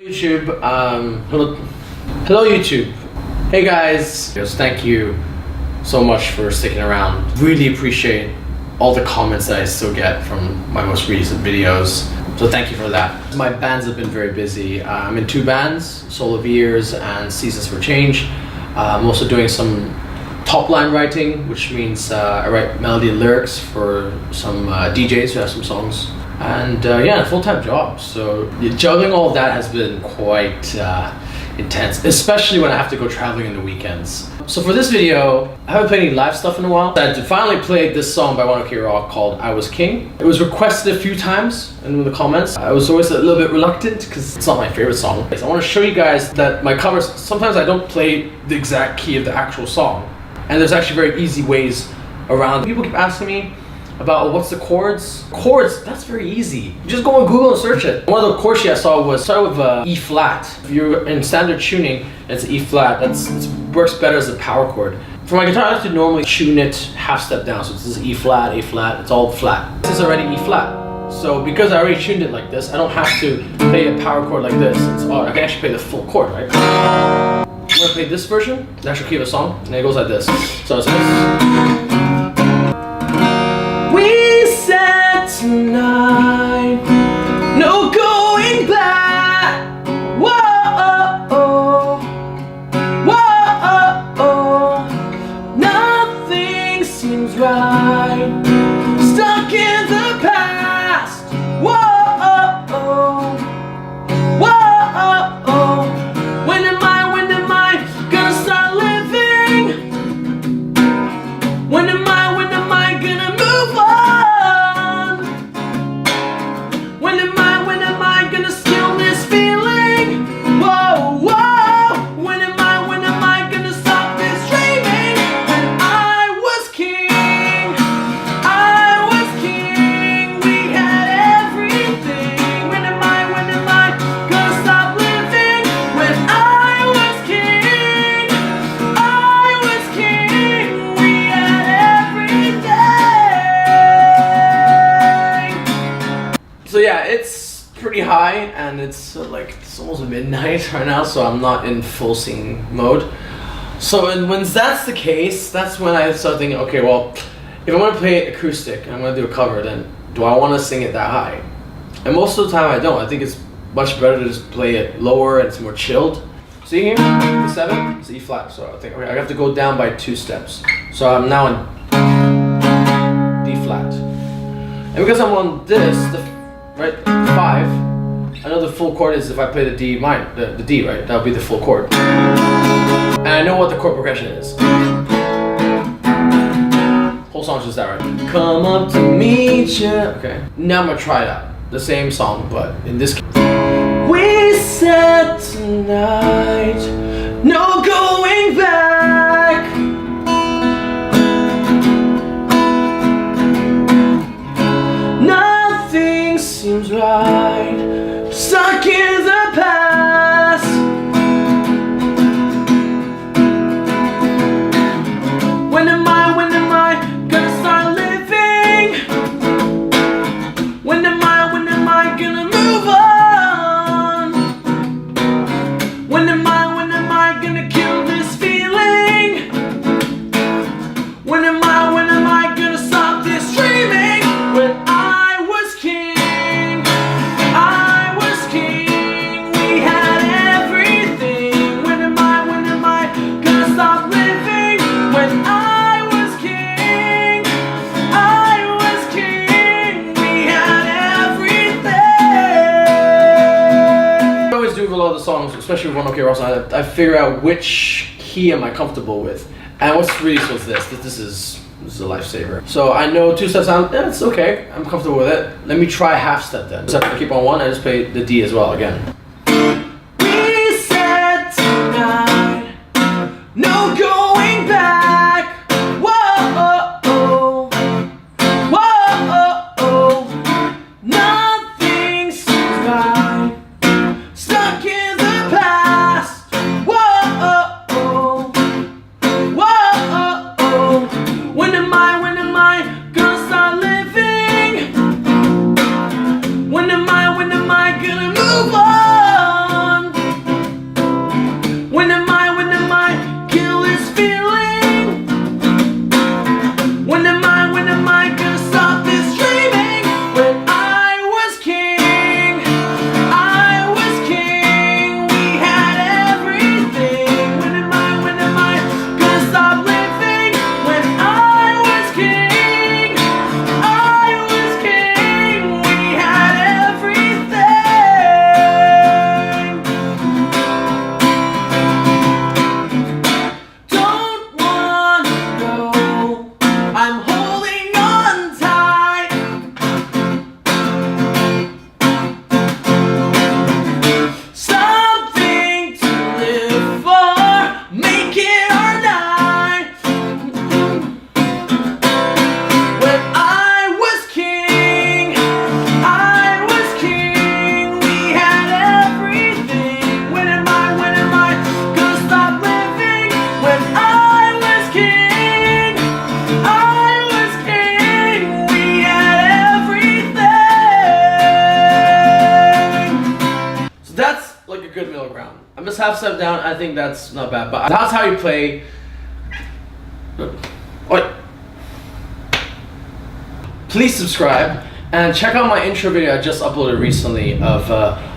YouTube, hello YouTube. Hey guys, thank you so much for sticking around. Really appreciate all the comments that I still get from my most recent videos. So thank you for that. My bands have been very busy. I'm in 2 bands, Soul of Years and Seasons for Change. I'm also doing some top line writing, which means I write melody and lyrics for some DJs who have some songs. And yeah, full-time job. So juggling all of that has been quite intense, especially when I have to go traveling in the weekends. So for this video, I haven't played any live stuff in a while. I finally played this song by ONEOKROCK called I Was King. It was requested a few times in the comments. I was always a little bit reluctant because it's not my favorite song. I want to show you guys that my covers, sometimes I don't play the exact key of the actual song. And there's actually very easy ways around. People keep asking me about what's the chords. Chords, that's very easy. You just go on Google and search it. One of the chords I saw was start with E flat. If you're in standard tuning, it's E flat. It works better as a power chord. For my guitar, I have to normally tune it half step down. So this is E flat, A flat, it's all flat. This is already E flat. So because I already tuned it like this, I don't have to play a power chord like this. I can actually play the full chord, right? I'm gonna play this version, the actual key of the song, and it goes like this. So it's this. Tonight, no going back. Whoa, whoa, nothing seems right. Stuck in the past. Whoa, whoa, when am I gonna start living? When am I gonna move on? So yeah, it's pretty high and it's it's almost midnight right now, so I'm not in full singing mode. So when that's the case, that's when I start thinking, okay, well, if I'm gonna play acoustic and I'm gonna do a cover, then do I want to sing it that high? And most of the time I don't. I think it's much better to just play it lower and it's more chilled. See here, the 7, it's E flat, so I think okay, I have to go down by 2 steps. So I'm now in D flat. And because I'm on this, right, 5. I know the full chord is if I play the D minor, the D, right? That'll be the full chord. And I know what the chord progression is. Whole song's just that, right? Come up to meet you. Okay. Now I'm gonna try that. The same song, but in this case. We said tonight, no going back. Seems right, stuck in the past. When am I gonna start living? When am I gonna move on? When am I gonna kill this feeling? When am I gonna stop this dreaming? When I was king. All the songs, especially with ONEOKROCK, I figure out which key am I comfortable with, and what's really so is this is a lifesaver. So I know 2 steps down, yeah, it's okay. I'm comfortable with it. Let me try half step then. So I keep on 1. I just play the D as well again. We said tonight, no going back. Whoa, whoa, nothing seems right. Stuck in the past. Whoa, whoa, when am I gonna start living? When am I gonna move on? That's like a good middle ground. I missed half step down. I think that's not bad, but that's how you play. Wait. Please subscribe and check out my intro video I just uploaded recently of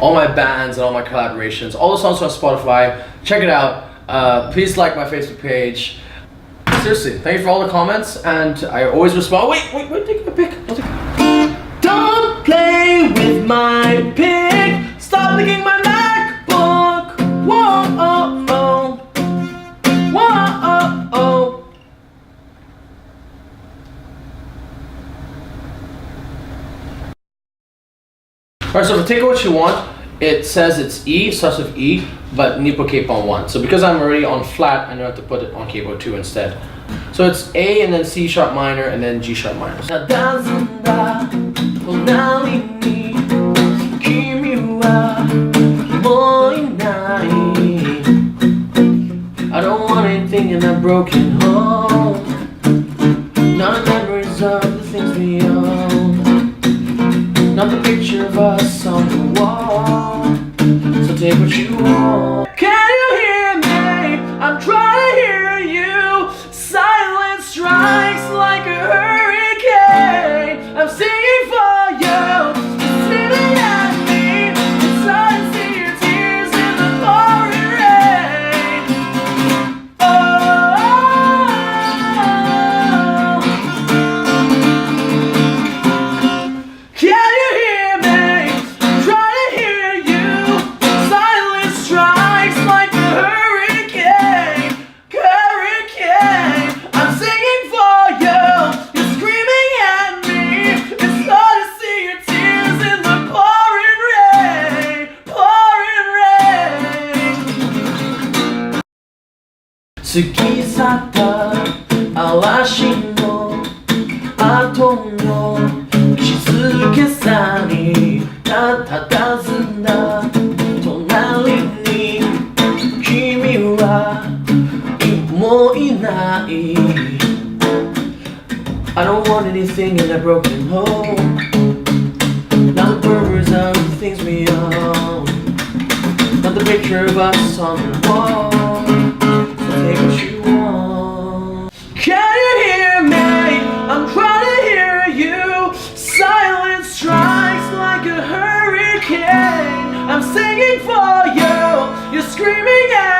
all my bands and all my collaborations. All the songs are on Spotify. Check it out. Please like my Facebook page. Seriously, thank you for all the comments, and I always respond. Wait, take my pick. Don't play with my pick. Stop licking my MacBook. Whoa, oh, oh. Whoa, oh, oh. Alright, so to take what you want, it says it's E, starts with E, but you need to put capo on 1. So because I'm already on flat, I know I have to put it on capo 2 instead. So it's A and then C sharp minor and then G sharp minor. I don't want anything in that broken home. Not the memories of the things we own. Not the picture of us on the wall. So take what you want. Can you hear me? I'm trying to hear you. Silence strikes like a hurricane. I'm singing for you. Singing at me. It's hard to see your tears in the pouring rain. Oh, can you hear me? I'm trying to hear you. Silence strikes like a hurricane. Hurricane. I'm singing for you. You're screaming at me. It's hard to see your tears in the pouring rain. Pouring rain. 過ぎ去った嵐の後の静けさに佇んだ隣に君はもういない I don't want anything in that broken home. Not the murmurs of the things we own. Not the picture of us on the wall. So take what you want. Can you hear me? I'm trying to hear you. Silence strikes like a hurricane. I'm singing for you. You're screaming at